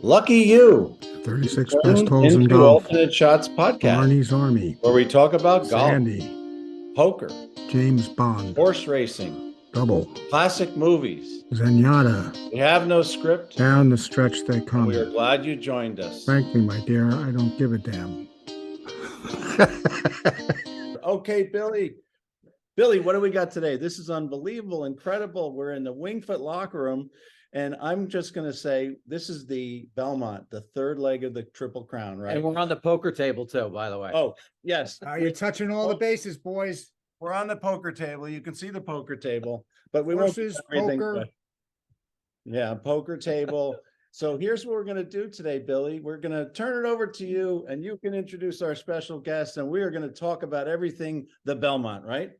Lucky you. 36 best holes in Into golf. Alternate Shots podcast, Barney's Army. where we talk about golf, Sandy. poker, James Bond. horse racing, Double. classic movies. Zenyatta. We have no script. Down the stretch they come. We are glad you joined us. Frankly, my dear, I don't give a damn. Okay, Billy. Billy, what do we got today? This is unbelievable, incredible. We're in the Wingfoot locker room, and I'm just going to say this is the Belmont, the third leg of the Triple Crown, right? And we're on the poker table too, by the way. Oh, yes. You're touching all the bases, boys. We're on the poker table. You can see the poker table, but we Horses, won't do everything. poker. Yeah, poker table. So here's what we're going to do today, Billy. We're going to turn it over to you, and you can introduce our special guest, and we are going to talk about everything the Belmont, right?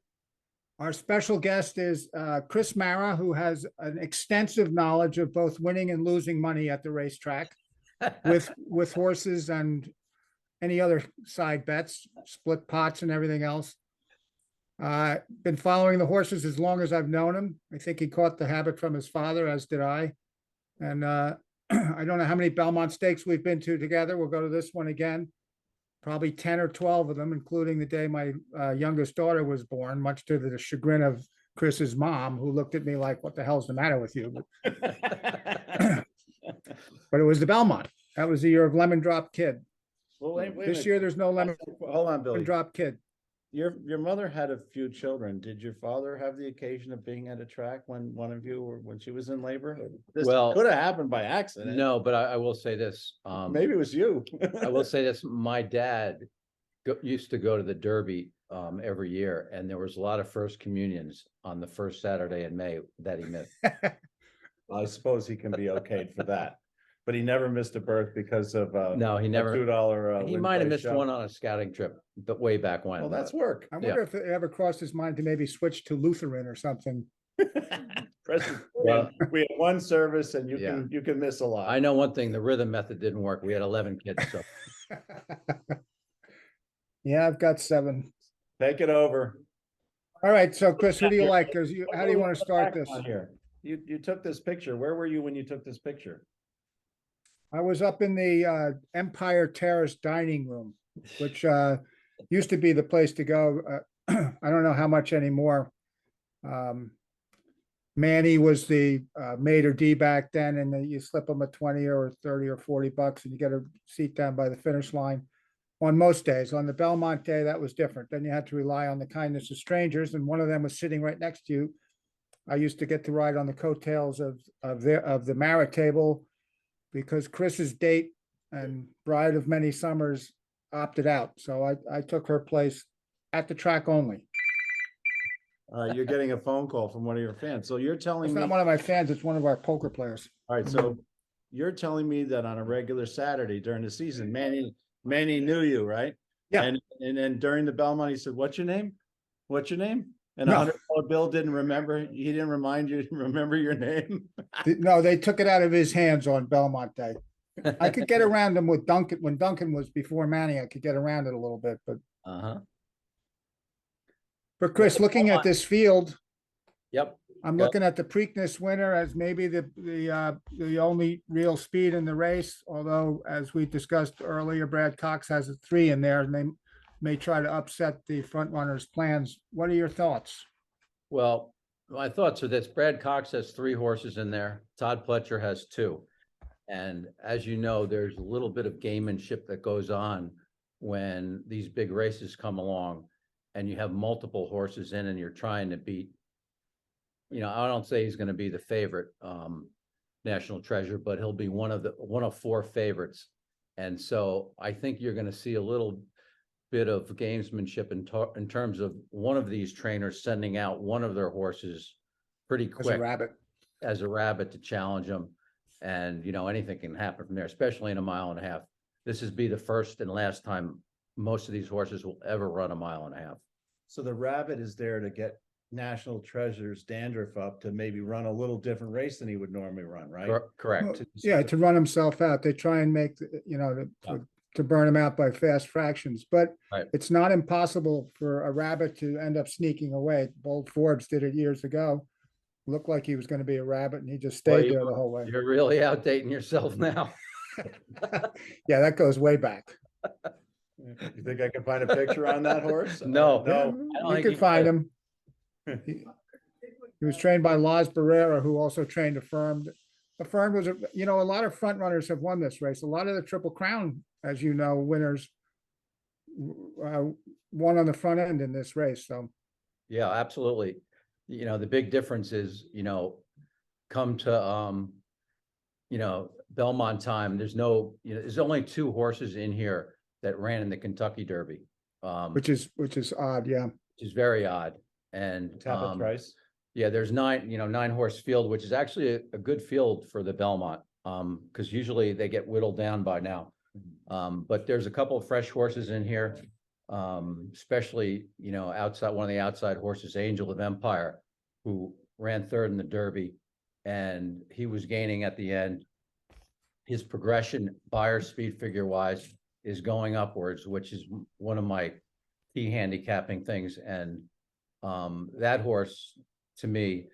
Our special guest is Chris Mara, who has an extensive knowledge of both winning and losing money at the racetrack with horses and any other side bets, split pots and everything else. Been following the horses as long as I've known him. I think he caught the habit from his father, as did I. And I don't know how many Belmont Stakes we've been to together. We'll go to this one again. Probably 10 or 12 of them, including the day my youngest daughter was born, much to the chagrin of Chris's mom, who looked at me like, what the hell's the matter with you? But it was the Belmont. That was the year of Lemon Drop Kid. Well, wait This year, there's no Lemon Hold on, Billy. Drop Kid. Your mother had a few children. Did your father have the occasion of being at a track when one of you, or when she was in labor? This Well, could have happened by accident. No, but I will say this. Maybe it was you. I will say this. My dad used to go to the Derby every year, and there was a lot of first communions on the first Saturday in May that he missed. I suppose he can be okayed for that, but he never missed a birth because of No, he never. $2. He might have missed one on a scouting trip, but way back when. Well, that's work. I wonder if it ever crossed his mind to maybe switch to Lutheran or something. Well, we have one service, and you can miss a lot. I know one thing: the rhythm method didn't work. We had 11 kids. So. Yeah, I've got 7. Take it over. All right, so Chris, who do you like? How do you want to start this? Here, you took this picture. Where were you when you took this picture? I was up in the Empire Terrace dining room, which used to be the place to go. I don't know how much anymore. Manny was the maitre d' back then, and you slip them a 20 or 30 or $40, and you get a seat down by the finish line. On most days, on the Belmont day, that was different. Then you had to rely on the kindness of strangers, and one of them was sitting right next to you. I used to get to ride on the coattails of the Mara table, because Chris's date and bride of many summers opted out. So I took her place at the track only. You're getting a phone call from one of your fans. So you're telling It's me. not one of my fans, it's one of our poker players. All right, so you're telling me that on a regular Saturday during the season, Manny knew you, right? Yeah. And then during the Belmont, he said, "What's your name? What's your name?" And No. $100 bill didn't remember. He didn't remind you to remember your name. No, they took it out of his hands on Belmont Day. I could get around him with Duncan. When Duncan was before Manny, I could get around it a little bit, but. But Chris, looking at this field, Yep. I'm looking at the Preakness winner as maybe the only real speed in the race. Although, as we discussed earlier, Brad Cox has a 3 in there, and they may try to upset the front runners' plans. What are your thoughts? Well, my thoughts are this: Brad Cox has 3 horses in there. Todd Pletcher has 2. And as you know, there's a little bit of gamemanship that goes on when these big races come along and you have multiple horses in and you're trying to beat, I don't say he's going to be the favorite National Treasure, but he'll be one of 4 favorites. And so I think you're going to see a little bit of gamesmanship in terms of one of these trainers sending out one of their horses pretty quick as a rabbit to challenge them. And, anything can happen from there, especially in a 1.5 miles. This is be the first and last time most of these horses will ever run a 1.5 miles. So the rabbit is there to get National Treasure's dandruff up to maybe run a little different race than he would normally run, right? Correct. Well, yeah, to run himself out. They try and make, to burn him out by fast fractions, but It's not impossible for a rabbit to end up sneaking away. Bold Forbes did it years ago. Looked like he was going to be a rabbit, and he just stayed there the whole way. You're really outdating yourself now. Yeah, that goes way back. You think I can find a picture on that horse? No. No. I don't You think can you find could. him. He was trained by Laz Barrera, who also trained Affirmed. Affirmed was, a lot of front runners have won this race. A lot of the Triple Crown, as you know, winners won on the front end in this race. So Yeah, absolutely. The big difference is, come to, Belmont time, there's only 2 horses in here that ran in the Kentucky Derby. which is odd. Yeah. Which is very odd. And, Tabitha Trice. yeah, there's 9 horse field, which is actually a good field for the Belmont. Because usually they get whittled down by now. But there's a couple of fresh horses in here. Especially, outside, one of the outside horses, Angel of Empire, who ran 3rd in the Derby, and he was gaining at the end. His progression, buyer speed figure wise, is going upwards, which is one of my key handicapping things. And that horse, to me,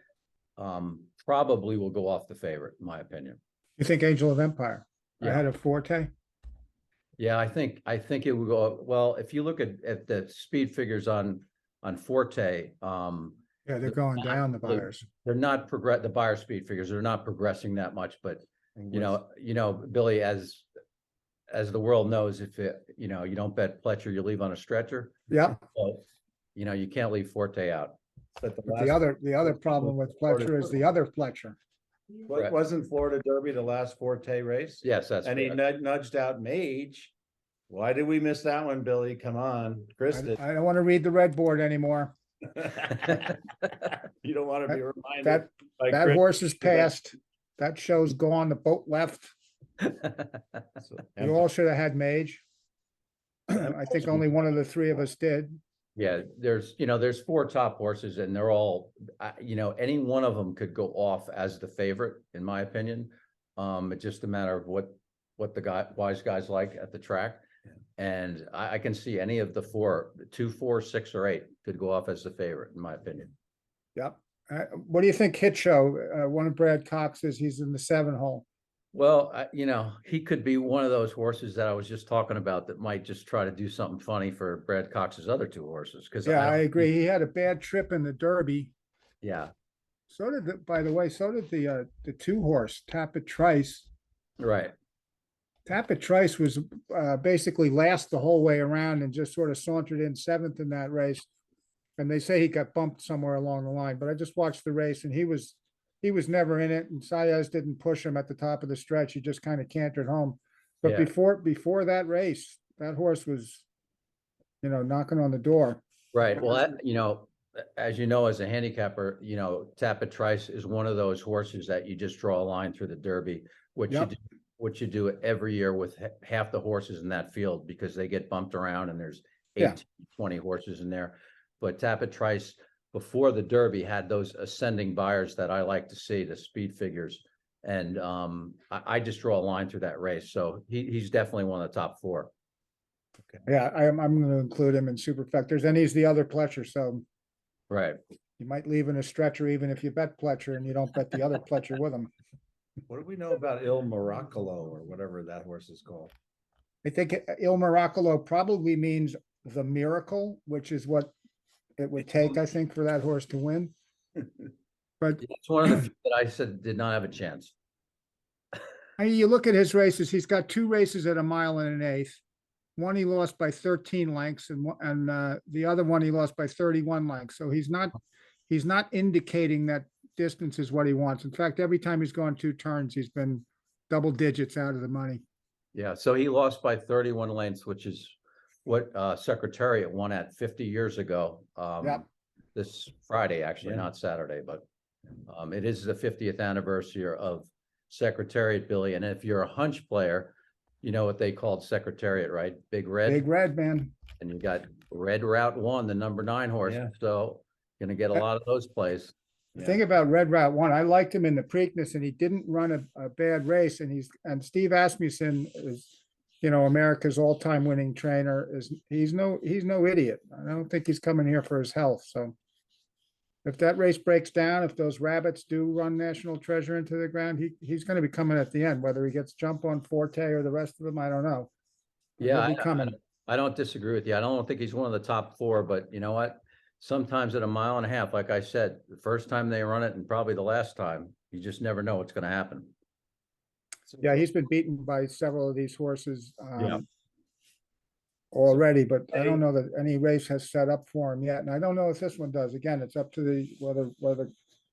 probably will go off the favorite, in my opinion. You think Angel of Empire Yeah. ahead of Forte? Yeah, I think it would go, well, if you look at the speed figures on Forte, Yeah, they're going down, the buyers. they're not the buyer speed figures, they're not progressing that much, but Billy, as the world knows, if you don't bet Pletcher, you leave on a stretcher. Yeah. So, you can't leave Forte out. But But the other problem with Pletcher is the other Pletcher. wasn't Florida Derby the last Forte race? Yes, that's And he correct. nudged out Mage. Why did we miss that one, Billy? Come on, Chris did. I don't want to read the red board anymore. You don't want to be reminded. That by that Chris. horse is passed. That show's gone. The boat left. You all should have had Mage. I think only one of the 3 of us did. Yeah, there's 4 top horses, and they're all, any one of them could go off as the favorite, in my opinion. It's just a matter of what the wise guys like at the track. And I can see any of the 4, 2, 4, 6, or 8 could go off as the favorite, in my opinion. Yep. What do you think Hit Show? One of Brad Cox's, he's in the 7 hole. Well, he could be one of those horses that I was just talking about that might just try to do something funny for Brad Cox's other 2 horses. Because Yeah, I agree. He had a bad trip in the Derby. Yeah, So did, by the way, so did the 2 horse, Tappet Trice. right. Tappet Trice was basically last the whole way around and just sort of sauntered in 7th in that race. And they say he got bumped somewhere along the line, but I just watched the race and he was never in it, and Saez didn't push him at the top of the stretch. He just kind of cantered home. But Yeah. before that race, that horse was, knocking on the door. Right. Well, as you know, as a handicapper, Tappet Trice is one of those horses that you just draw a line through the Derby, which Yep. you do every year with half the horses in that field, because they get bumped around and there's Yeah. 18, 20 horses in there. But Tappet Trice, before the Derby, had those ascending buyers that I like to see, the speed figures. And I just draw a line through that race. So he's definitely one of the top 4. Yeah, I'm going to include him in Superfectors, and he's the other Pletcher, so Right. you might leave in a stretcher even if you bet Pletcher and you don't bet the other Pletcher with him. What do we know about Il Miracolo or whatever that horse is called? I think Il Miracolo probably means the miracle, which is what it would take, I think, for that horse to win. But It's one of the few that I said did not have a chance. you look at his races, he's got 2 races at 1 1/8. One he lost by 13 lengths, and the other one he lost by 31 lengths. So he's not indicating that distance is what he wants. In fact, every time he's gone 2 turns, he's been double digits out of the money. Yeah, so he lost by 31 lengths, which is what Secretariat won at 50 years ago. Yep. This Friday, actually, Yeah. not Saturday, but it is the 50th anniversary of Secretariat, Billy. And if you're a hunch player, you know what they called Secretariat, right? Big Red. Big Red, man. And you got Red Route 1, the number 9 horse. Yeah. So gonna get a lot of those plays. The thing about Red Route 1, I liked him in the Preakness, and he didn't run a bad race. And Steve Asmussen is, America's all-time winning trainer. He's no idiot. I don't think he's coming here for his health. So if that race breaks down, if those rabbits do run National Treasure into the ground, he's gonna be coming at the end, whether he gets jump on Forte or the rest of them, I don't know. But Yeah, he'll be coming. I don't disagree with you. I don't think he's one of the top four, but you know what? Sometimes at a mile and a half, like I said, the first time they run it and probably the last time, you just never know what's gonna happen. Yeah, he's been beaten by several of these horses. Yeah. Already, but I don't know that any race has set up for him yet, and I don't know if this one does. Again, it's up to the, whether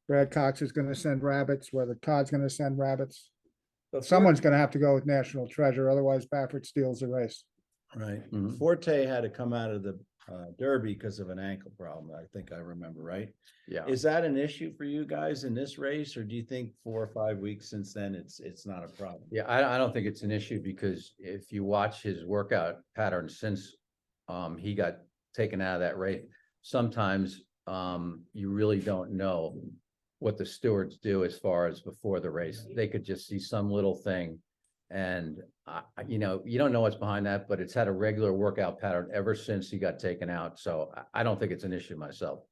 Brad Cox is gonna send rabbits, whether Todd's gonna send rabbits. Someone's gonna have to go with National Treasure, otherwise Baffert steals the race. Right. Mhm. Forte had to come out of the Derby because of an ankle problem. I think I remember, right? Yeah. Is that an issue for you guys in this race, or do you think 4 or 5 weeks since then, it's not a problem? Yeah, I don't think it's an issue because if you watch his workout pattern since he got taken out of that race, sometimes you really don't know what the stewards do as far as before the race. They could just see some little thing and you know, you don't know what's behind that, but it's had a regular workout pattern ever since he got taken out. So I don't think it's an issue myself.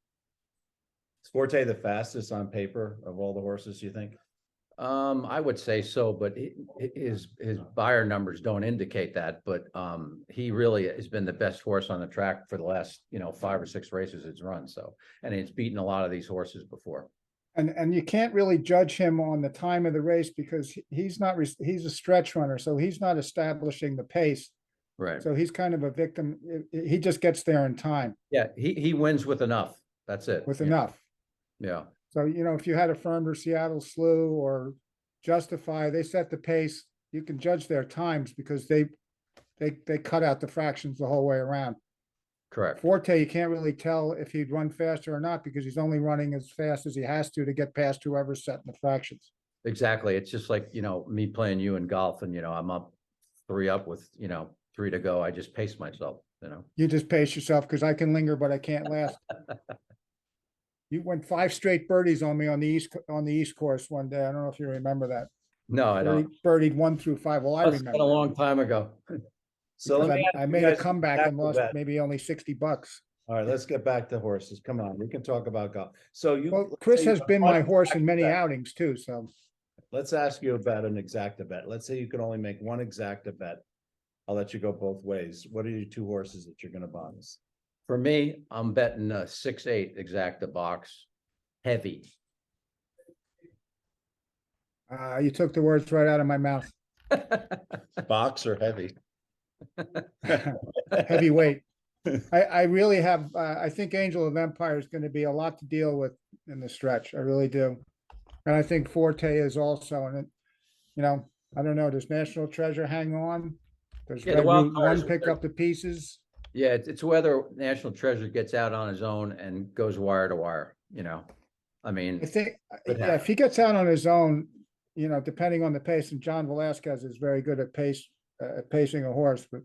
Is Forte the fastest on paper of all the horses, you think? I would say so, but his buyer numbers don't indicate that, but he really has been the best horse on the track for the last, 5 or 6 races it's run. So, and it's beaten a lot of these horses before. And you can't really judge him on the time of the race because he's a stretch runner, so he's not establishing the pace. Right. So he's kind of a victim. He just gets there in time Yeah, he wins with enough. That's it. with Yeah. enough. Yeah. So, if you had a firm or Seattle Slew or Justify, they set the pace. You can judge their times because they cut out the fractions the whole way around. Correct. Forte, you can't really tell if he'd run faster or not because he's only running as fast as he has to get past whoever's setting the fractions. Exactly. It's just like, me playing you in golf and, I'm up 3 up with, 3 to go. I just pace myself, You just pace yourself because I can linger, but I can't last. You went 5 straight birdies on me on the East course one day. I don't know if you remember that. No, I don't. Birdied 1 through 5. Well, I That's been remember a that long time ago. So because let me ask I you made a guys comeback back and to lost that. maybe only $60. All right, let's get back to horses. Come on, we can talk about golf. So Well, let's Chris say has you been want my an horse in exacta many bet. outings too, so. Let's ask you about an exacta bet. Let's say you can only make one exacta bet. I'll let you go both ways. What are your 2 horses that you're gonna bonus? For me, I'm betting 6-8 exacta box heavy. You took the words right out of my mouth. Box or heavy? Heavyweight. I really have, I think Angel of Empire is gonna be a lot to deal with in the stretch. I really do. And I think Forte is also, and I don't know, does National Treasure hang on? Does Yeah, the Red wild Route cards 1 are pick good. up the pieces? Yeah, it's whether National Treasure gets out on his own and goes wire to wire, I mean, I think, Could yeah, if he gets out on his own, depending on the pace, and John Velasquez is very good at pacing a horse, but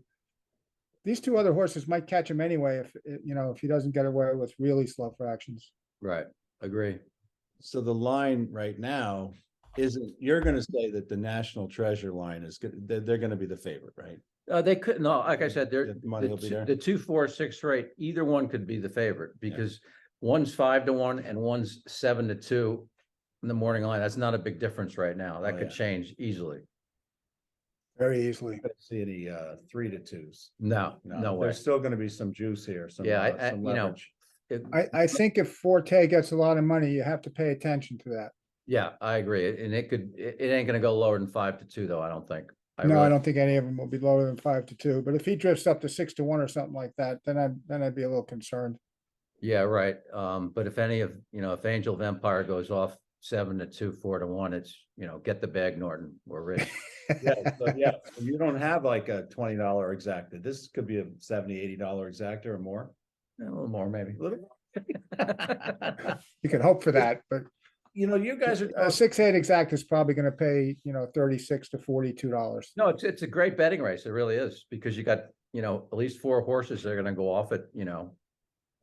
these 2 other horses might catch him anyway if he doesn't get away with really slow fractions. right, agree. So the line right now isn't, you're gonna say that the National Treasure line is good, they're gonna be the favorite, right? They couldn't, no, like I said, they're, The money will be there? the 2, 4, 6 rate, either one could be the favorite because one's 5 to 1 and one's 7 to 2 in the morning line. That's not a big difference right now. That Oh, could yeah. change easily. Very easily. I don't see any 3 to 2s. No, no way. There's still gonna be some juice here, some Yeah, some you know, leverage. I think if Forte gets a lot of money, you have to pay attention to that. Yeah, I agree. And it ain't gonna go lower than 5 to 2 though, I don't think. No, I really- don't think any of them will be lower than 5 to 2, but if he drifts up to 6 to 1 or something like that, then I'd be a little concerned. Yeah, right. But if any of, if Angel of Empire goes off 7 to 2, 4 to 1, it's, get the bag, Norton. We're rich. Yeah, so you don't have like a $20 exacta. This could be a $70, $80 exacta or more. A little more, maybe. A little. You can hope for that, but You guys a are. 6/8 exact is probably gonna pay, $36 to $42. No, it's a great betting race. It really is, because you got, at least 4 horses that are gonna go off at,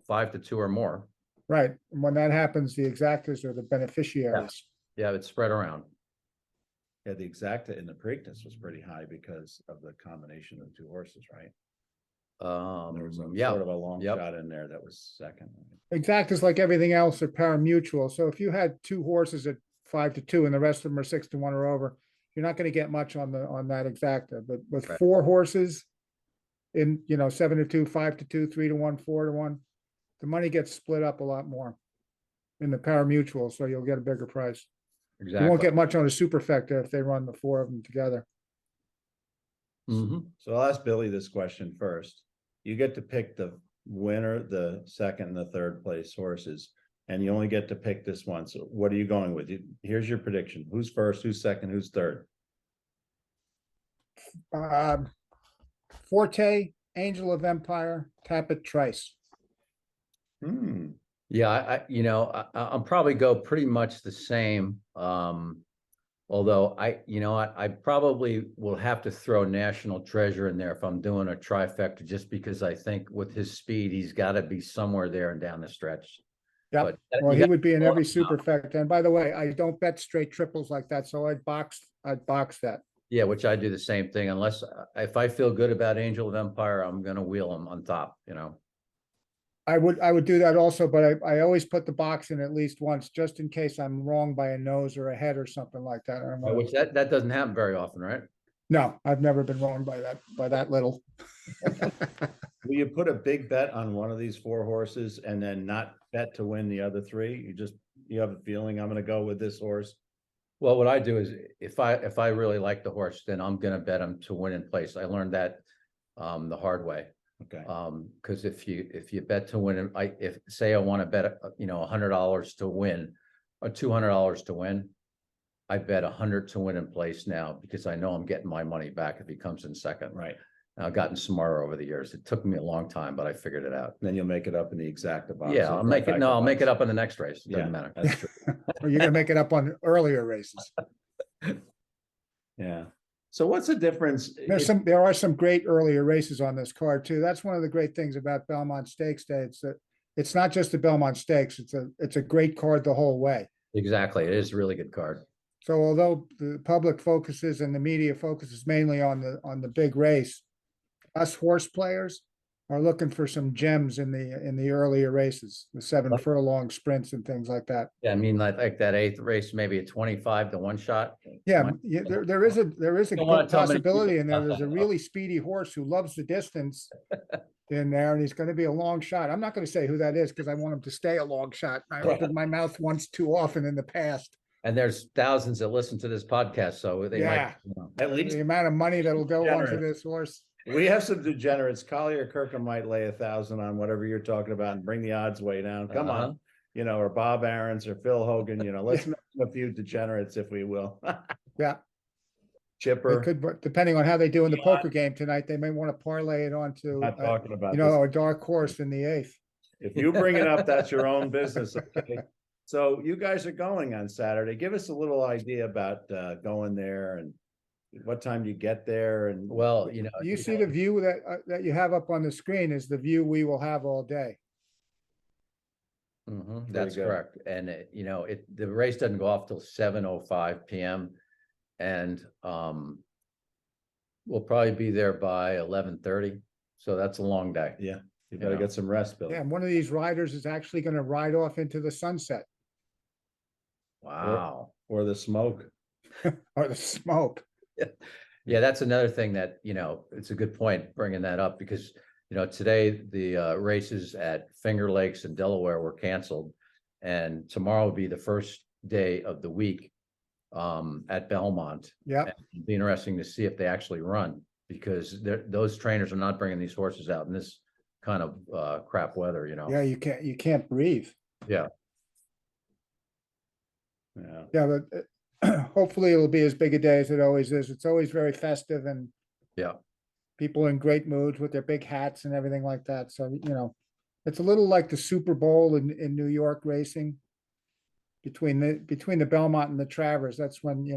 5 to 2 or more. Right, and when that happens, the exactas are the beneficiaries. Yeah, it's spread around. Yeah, the exacta in the Preakness was pretty high because of the combination of the 2 horses, right? There was a Yeah, sort of a long Yep. shot in there that was second. Exact is like everything else are pari-mutuel. So if you had two horses at 5-2 and the rest of them are 6-1 or over, you're not gonna get much on that exacta. But with Right. four horses in, 7-2, 5-2, 3-1, 4-1, the money gets split up a lot more in the pari-mutuel, so you'll get a bigger price. You won't exactly. get much on a superfecta if they run the four of them together. Mhm. So I'll ask Billy this question first. You get to pick the winner, the second and the third place horses, and you only get to pick this one. So what are you going with? Here's your prediction. Who's first, who's second, who's third? Forte, Angel of Empire, Tapit Trice. Hmm, Yeah, I'm probably go pretty much the same. Although I probably will have to throw National Treasure in there if I'm doing a trifecta, just because I think with his speed, he's got to be somewhere there and down the stretch. Yep. But Well, you he got- would be in every superfecta. And by the way, I don't bet straight triples like that, so I'd box that. Yeah, which I do the same thing, unless if I feel good about Angel of Empire, I'm gonna wheel him on top, I would do that also, but I always put the box in at least once, just in case I'm wrong by a nose or a head or something like that. I don't know. Which that doesn't happen very often, right? No, I've never been wrong by that little. will you put a big bet on one of these four horses and then not bet to win the other three? You have a feeling I'm gonna go with this horse? Well, what I do is if I really like the horse, then I'm gonna bet him to win in place. I learned that the hard way. Okay, Because if you bet to win, if say I want to bet $100 to win or $200 to win, I bet 100 to win in place now because I know I'm getting my money back if he comes in second. right. I've gotten smarter over the years. It took me a long time, but I figured it out. Then you'll make it up in the exacta box. Yeah, or I'll make it. No, I'll make it trifecta up in the next race. box. Yeah, Doesn't matter. that's true. Or you're gonna make it up on earlier races. Yeah. So what's the difference? There are some great earlier races on this card too. That's one of the great things about Belmont Stakes Day. It's that it's not just the Belmont Stakes. It's a great card the whole way. Exactly. It is a really good card. So although the public focuses and the media focuses mainly on the big race, us horse players are looking for some gems in the earlier races, the 7 furlong sprints and things like that. Yeah, I mean, like that eighth race, maybe a 25 to 1 shot. Yeah, there is a Don't wanna good tell many people possibility in there. about There's a that. really speedy horse who loves the distance in there, and he's going to be a long shot. I'm not going to say who that is because I want him to stay a long shot. I opened my mouth once too often in the past. And there's thousands that listen to this podcast, so they Yeah. might. At least The amount of money that'll go onto Generous. this horse. we have some degenerates. Collier Kirkham might lay 1,000 on whatever you're talking about and bring the odds way down. Come Uh-huh. on, or Bob Aarons or Phil Hogan, let's make a few degenerates if we will. Yeah, they Chipper, could, but depending on how they do in the poker game tonight, they may want to parlay it onto, not talking about this. a dark horse in the eighth. If you bring it up, that's your own business. Okay. So you guys are going on Saturday. Give us a little idea about going there and what time you get there and Well, You see the view that you have up on the screen is the view we will have all day. That's good. correct. And the race doesn't go off till 7:05 PM. And we'll probably be there by 11:30. So that's a long day. yeah, you gotta get some rest, Bill. Yeah, and one of these riders is actually going to ride off into the sunset Wow. Or the smoke. or the smoke. Yeah, that's another thing that, it's a good point bringing that up because, today the races at Finger Lakes and Delaware were canceled. And tomorrow will be the first day of the week at Belmont. Yeah, And it'd be interesting to see if they actually run because those trainers are not bringing these horses out in this kind of crap weather, yeah, you can't breathe. Yeah. Yeah, but hopefully it'll be as big a day as it always is. It's always very festive and Yeah. people in great moods with their big hats and everything like that. So, it's a little like the Super Bowl in New York racing. Between the Belmont and the Travers, that's when,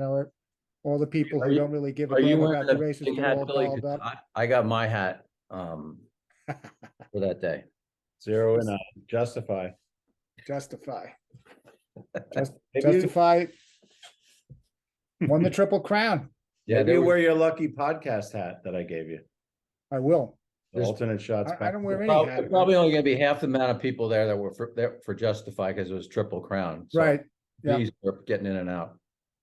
all the people who don't really give a Are you damn wearing about the the races big get hat, all Billy? dolled 'Cause up. I got my hat for that day. Zero in on Justify. Justify. Maybe you- Justify won the Triple Crown. Yeah, Maybe there you was- wear your lucky podcast hat that I gave you. I will. The alternate shots. I don't wear any Probably, hat. probably only gonna be half the amount of people there that were there for Justify because it was Triple Crown. So Right, yeah. these are getting in and out.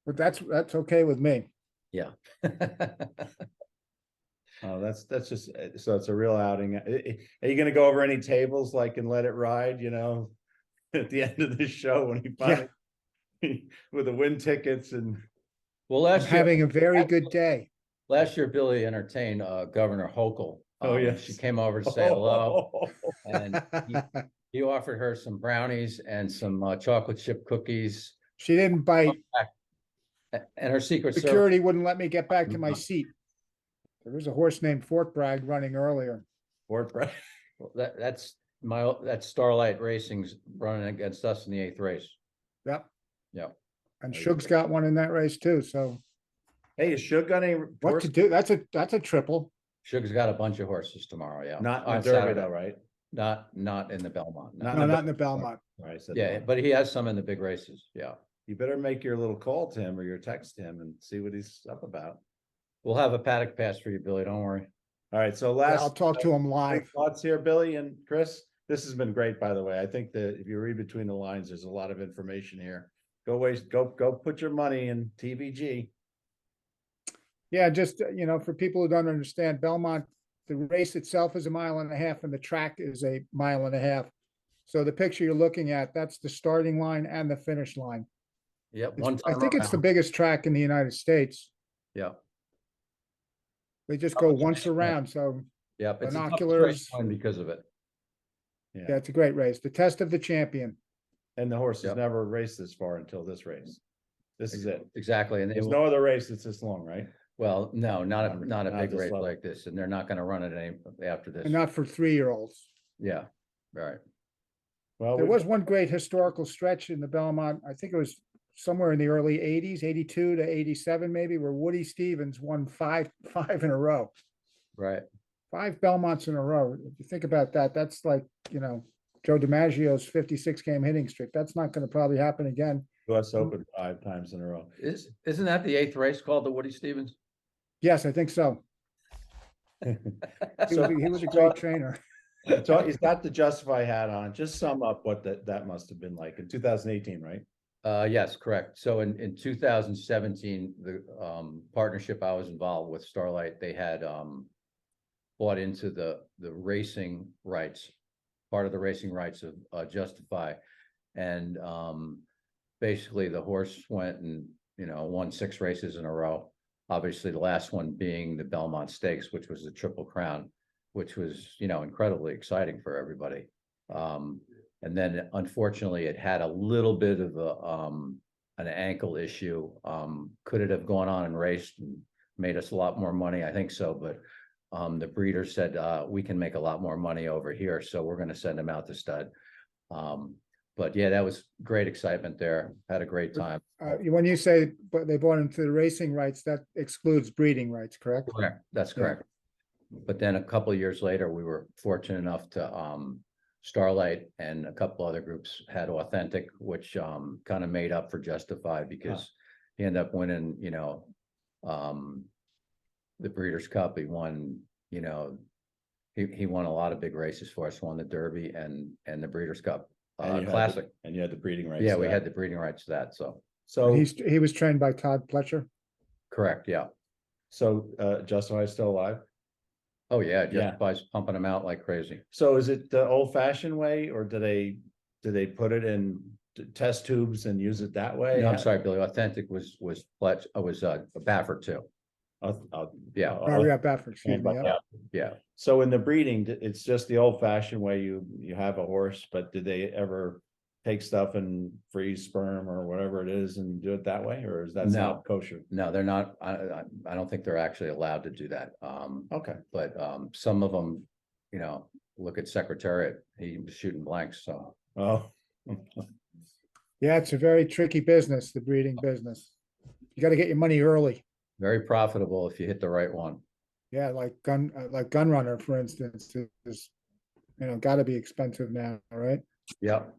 but that's okay with me. Yeah. Oh, that's just, so it's a real outing. Are you gonna go over any tables like and let it ride, at the end of the show when he finally with the win tickets and Well, I'm having a very good day. last year, Billy entertained Governor Hochul. Oh, yes. She came over to say hello, and he offered her some brownies and some chocolate chip cookies. She didn't bite. And her secret service. Security wouldn't let me get back to my seat. There was a horse named Fort Bragg running earlier. Fort Bragg. That's Starlight Racing's running against us in the 8th race. Yep. Yep. And Shug's got one in that race too, so Hey, is Shug got any what horse? to do? That's a triple. Sugar's got a bunch of horses tomorrow, yeah. Not in On the Derby Saturday. though, right? Not in the Belmont. no. Not No, in the not in the Belmont. All right, so Yeah, but he has some in the big races, yeah. you better make your little call to him or your text to him and see what he's up about. We'll have a paddock pass for you, Billy, don't worry. All right, so Yeah, last. I'll talk to him Any live. thoughts here, Billy and Chris? This has been great, by the way. I think that if you read between the lines, there's a lot of information here. Go put your money in TVG. Yeah, just, for people who don't understand, Belmont, the race itself is 1.5 miles and the track is 1.5 miles. So the picture you're looking at, that's the starting line and the finish line. Yep, I think it's the biggest track in the United States. Yeah, They just go once around, so yep. It's a tough Binoculars. straight line because of it. yeah, it's a great race. The test of the champion. And the horse has Yep. never raced this far until this race. This is it. Exactly, and they There's will, no other race that's this long, right? well, no, not a Not big this race level. like this, and they're not gonna run it any after this. And not for 3-year-olds. Yeah, right. Well, There we've- was one great historical stretch in the Belmont, I think it was somewhere in the early 80s, 82 to 87 maybe, where Woody Stevens won five in a row. Right. 5 Belmonts in a row. If you think about that, that's like, Joe DiMaggio's 56 game hitting streak. That's not going to probably happen again. US Open 5 times in a row. Isn't that the 8th race called the Woody Stevens? Yes, I think so. He was a great trainer. So he's got the Justify hat on. Just sum up what that must have been like in 2018, right? Yes, correct. So in 2017, the partnership I was involved with, Starlight, they had bought into the racing rights, part of the racing rights of Justify. And basically the horse went and, won 6 races in a row. Obviously, the last one being the Belmont Stakes, which was the Triple Crown, which was, incredibly exciting for everybody. And then unfortunately, it had a little bit of an ankle issue. Could it have gone on and raced and made us a lot more money? I think so, but the breeder said, we can make a lot more money over here, so we're going to send him out to stud. But yeah, that was great excitement there. Had a great time. When you say but they bought into the racing rights, that excludes breeding rights, correct? Correct. That's Yeah. correct. But then a couple of years later, we were fortunate enough to Starlight and a couple other groups had Authentic, which kind of made up for Justify because he ended up winning, the Breeders' Cup. He won, he won a lot of big races for us, won the Derby and the Breeders' Cup And you had the- Classic. And you had the breeding rights. Yeah, to we that. had the breeding rights to that. So So, He was trained by Todd Pletcher. correct. Yeah. Justify is still alive? Oh, yeah. Yeah. Justify's pumping them out like crazy. So is it the old fashioned way or do they put it in test tubes and use it that way? No, I'm sorry, Billy. Authentic was Pletch, was Baffert too. Yeah. Oh, yeah, Baffert, excuse me. Yeah. Yeah. Yeah. So in the breeding, it's just the old fashioned way you have a horse, but did they ever take stuff and freeze sperm or whatever it is and do it that way? Or is that No. not kosher? No, they're not. I don't think they're actually allowed to do that. Okay. But some of them, look at Secretariat. He was shooting blanks. So Oh. Yeah, it's a very tricky business, the breeding business. You got to get your money early. very profitable if you hit the right one. Yeah, like Gun Runner, for instance, is got to be expensive now, right? Yep.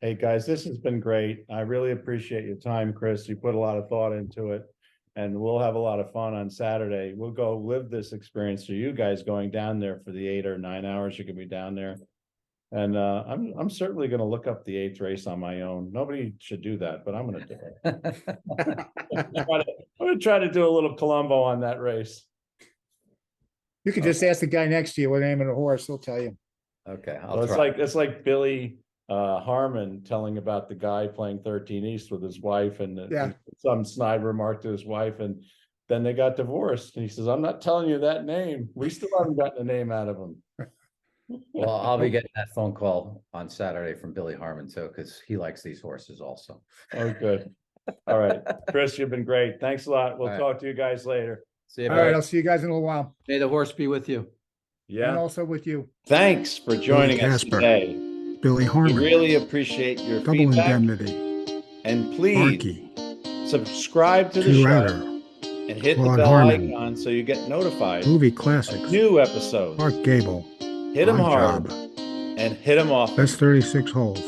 Hey, guys, this has been great. I really appreciate your time, Chris. You put a lot of thought into it. and we'll have a lot of fun on Saturday. We'll go live this experience for you guys going down there for the 8 or 9 hours you can be down there. And I'm certainly going to look up the 8th race on my own. Nobody should do that, but I'm going to do it. I'm going to try to do a little Columbo on that race. You could just ask the guy next to you what name of the horse, he'll tell you. Okay, Well, I'll try. it's like Billy Harmon telling about the guy playing 13 East with his wife, and Yeah. some snide remark to his wife, and then they got divorced. And he says, "I'm not telling you that name. We still haven't gotten a name out of him." Well, I'll be getting that phone call on Saturday from Billy Harmon too, because he likes these horses also. Oh, good. All right, Chris, you've been great. Thanks a lot. We'll All right. talk to you guys later. See you, All right, buddy. I'll see you guys in a little while. May the horse be with you. And Yeah. also with you. Thanks for joining us Casper. today. Billy We Harmon, really appreciate your Double feedback, Indemnity, and please Arky, subscribe to the Two show Outer, and hit the Claude bell Harmon, icon so you get notified Movie of Classics, new episodes. Mark Gable, Hit them Odd hard Job, and hit them off. Best 36 Holes,